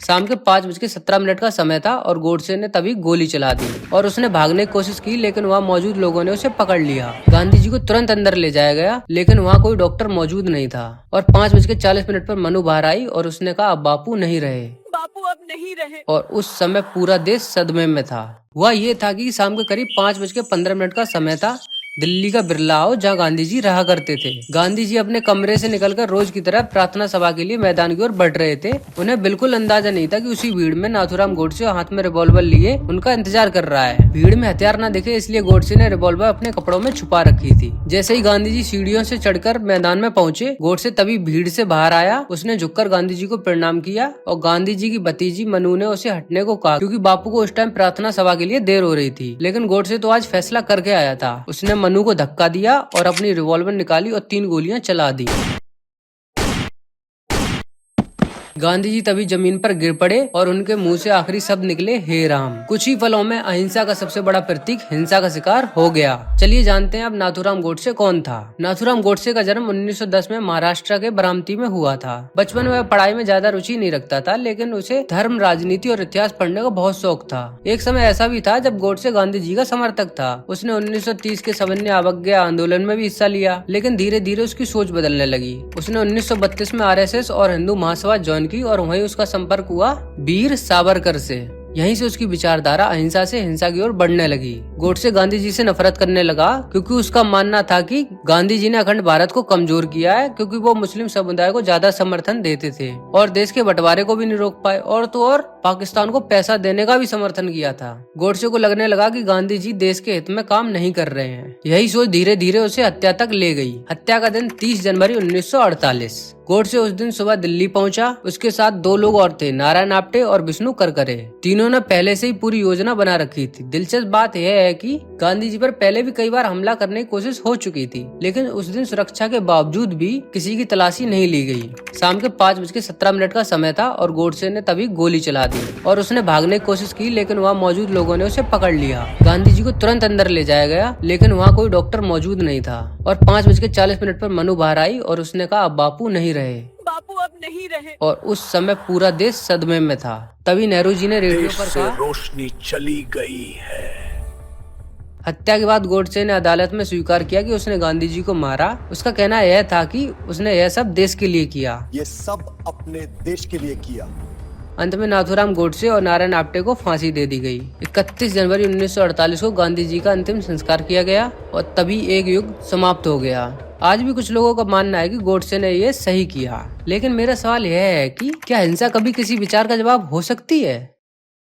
शाम के 5:17 का समय था और गोडसे ने तभी गोली चला दी और उसने भागने की कोशिश की, लेकिन वहाँ मौजूद लोगों ने उसे पकड़ लिया। गांधी जी को तुरंत अंदर ले जाया गया, लेकिन वहाँ कोई डॉक्टर मौजूद नहीं था और 5:40 पर मनु बाहर आई और उसने कहा, अब बापू नहीं रहे। बापू अब नहीं रहे। और उस समय पूरा देश सदमे में था। हुआ ये था कि शाम के करीब 5:15 का समय था। दिल्ली का बिरला हाउस, जहाँ गांधी जी रहा करते थे। गांधी जी अपने कमरे से निकलकर रोज की तरह प्रार्थना सभा के लिए मैदान की ओर बढ़ रहे थे। उन्हें बिल्कुल अंदाजा नहीं था कि उसी भीड़ में नाथूराम गोडसे हाथ में रिवॉल्वर लिए उनका इंतजार कर रहा है। भीड़ में हथियार न दिखे, इसलिए गोडसे ने रिवॉल्वर अपने कपड़ों में छुपा रखी थी। जैसे ही गांधी जी सीढ़ियों से चढ़कर मैदान में पहुंचे, गोडसे तभी भीड़ से बाहर आया। उसने झुककर गांधी जी को प्रणाम किया और गांधी जी की भतीजी मनु ने उसे हटने को कहा, क्योंकि बापू को उस टाइम प्रार्थना सभा के लिए देर हो रही थी। लेकिन गोडसे तो आज फैसला करके आया था। उसने मनु को धक्का दिया और अपनी रिवॉल्वर निकाली और 3 गोलियां चला दी। गांधी जी तभी जमीन पर गिर पड़े और उनके मुंह से आखिरी शब्द निकले, हे राम। कुछ ही पलों में अहिंसा का सबसे बड़ा प्रतीक हिंसा का शिकार हो गया। चलिए जानते हैं अब नाथूराम गोडसे कौन था। नाथूराम गोडसे का जन्म 1910 में महाराष्ट्र के बरामती में हुआ था। बचपन में वह पढ़ाई में ज्यादा रुचि नहीं रखता था, लेकिन उसे धर्म, राजनीति और इतिहास पढ़ने का बहुत शौक था। एक समय ऐसा भी था जब गोडसे गांधी जी का समर्थक था। उसने 1930 के सविनय अवज्ञा आंदोलन में भी हिस्सा लिया, लेकिन धीरे धीरे उसकी सोच बदलने लगी। उसने 1932 में RSS और हिंदू महासभा ज्वाइन की और वहीं उसका संपर्क हुआ वीर सावरकर से। यहीं से उसकी विचारधारा अहिंसा से हिंसा की ओर बढ़ने लगी। गोडसे गांधी जी से नफरत करने लगा, क्योंकि उसका मानना था कि गांधी जी ने अखंड भारत को कमजोर किया है, क्योंकि वो मुस्लिम समुदाय को ज्यादा समर्थन देते थे और देश के बंटवारे को भी नहीं रोक पाए, और तो और पाकिस्तान को पैसा देने का भी समर्थन किया था। गोडसे को लगने लगा कि गांधी जी देश के हित में काम नहीं कर रहे हैं। यही सोच धीरे धीरे उसे हत्या तक ले गई। हत्या का दिन 30 जनवरी 1948। गोडसे उस दिन सुबह दिल्ली पहुंचा। उसके साथ 2 लोग और थे, नारायण आप्टे और विष्णु करकरे। तीनों ने पहले से ही पूरी योजना बना रखी थी। दिलचस्प बात यह है कि गांधी जी पर पहले भी कई बार हमला करने की कोशिश हो चुकी थी, लेकिन उस दिन सुरक्षा के बावजूद भी किसी की तलाशी नहीं ली गई। शाम के 5:17 का समय था और गोडसे ने तभी गोली चला दी और उसने भागने की कोशिश की, लेकिन वहाँ मौजूद लोगों ने उसे पकड़ लिया। गांधी जी को तुरंत अंदर ले जाया गया, लेकिन वहाँ कोई डॉक्टर मौजूद नहीं था और 5:40 पर मनु बाहर आई और उसने कहा, अब बापू नहीं रहे। बापू अब नहीं रहे। और उस समय पूरा देश सदमे में था। तभी नेहरू जी ने रेडियो पर कहा, रोशनी चली गई है। हत्या के बाद गोडसे ने अदालत में स्वीकार किया कि उसने गांधी जी को मारा। उसका कहना यह था कि उसने यह सब देश के लिए किया। ये सब अपने देश के लिए किया। अंत में नाथूराम गोडसे और नारायण आप्टे को फांसी दे दी गई। 31 जनवरी 1948 को गांधी जी का अंतिम संस्कार किया गया और तभी एक युग समाप्त हो गया। आज भी कुछ लोगों का मानना है कि गोडसे ने ये सही किया, लेकिन मेरा सवाल यह है कि क्या हिंसा कभी किसी विचार का जवाब हो सकती है?